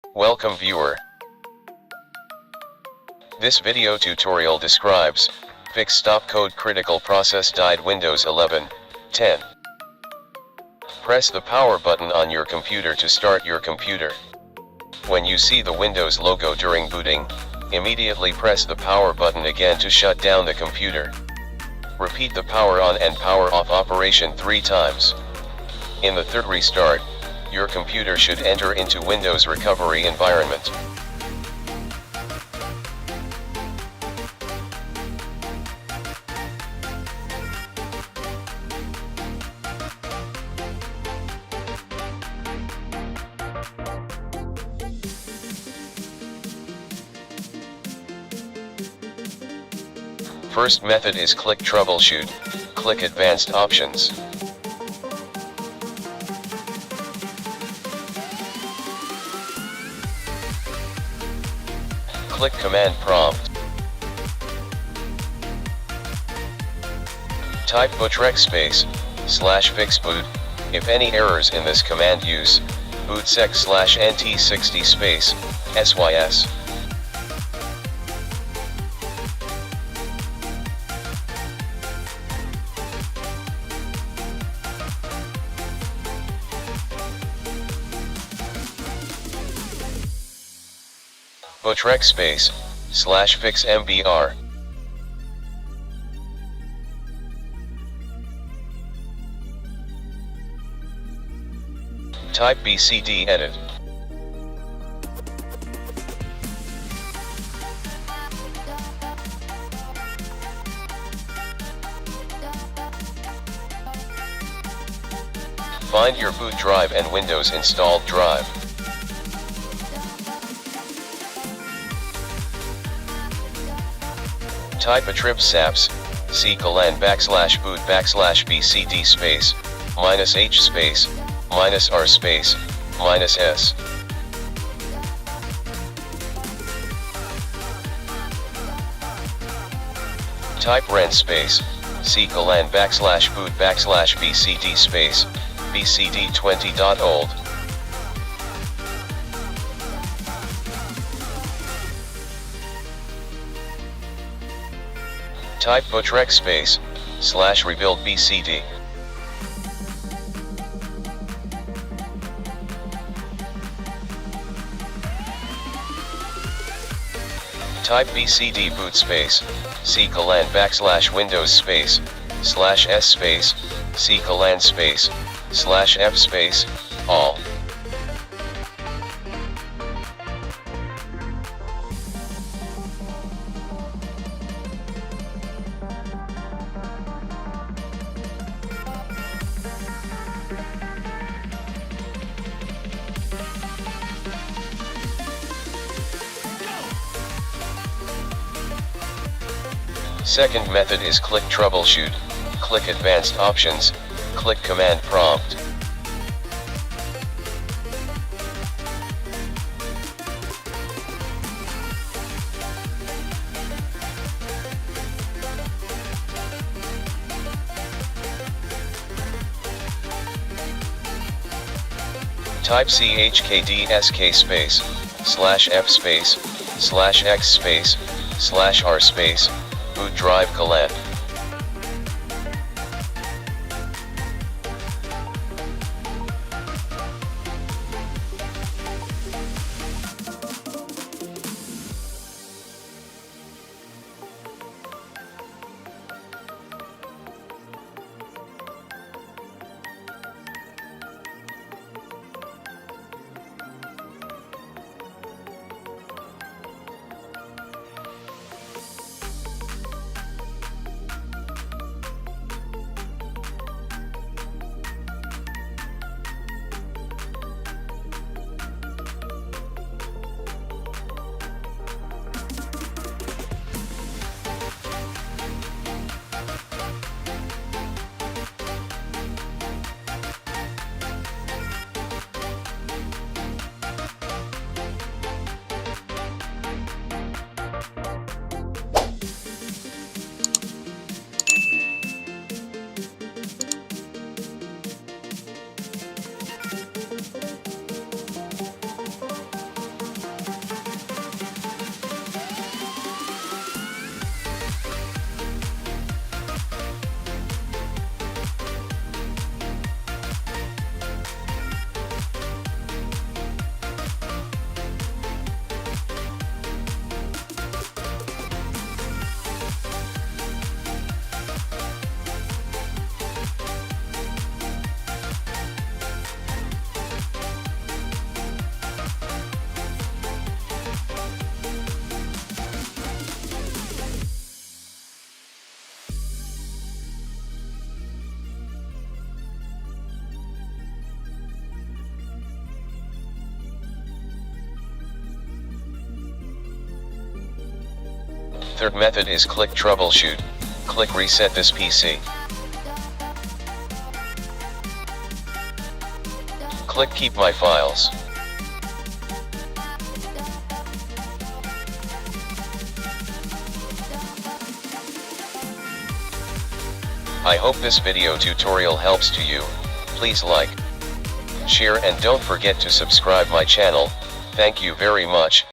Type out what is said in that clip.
Welcome viewer. This video tutorial describes, fix stopcode critical process died Windows 11, 10. Press the power button on your computer to start your computer. When you see the Windows logo during booting, immediately press the power button again to shut down the computer. Repeat the power on and power off operation 3 times. In the third restart, your computer should enter into Windows recovery environment. First method is click troubleshoot, click advanced options. Click command prompt. Type bootrec /fix boot. If any errors in this command use, bootsec /nt60 sys. Bootrec /fix mbr. Type BSOD edit. Find your boot drive and Windows installed drive. Type attrib saps, /boot /bcd -h -r -s. Type ren /boot /bcd bcd20.old. Type bootrec /rebuild bcd. Type bcd boot /windows /s /f all. Second method is click troubleshoot, click advanced options, click command prompt. Type chkdsk /f /x /r boot drive command. Third method is click troubleshoot. Click reset this PC. Click keep my files. I hope this video tutorial helps to you. Please like, share and don't forget to subscribe my channel. Thank you very much.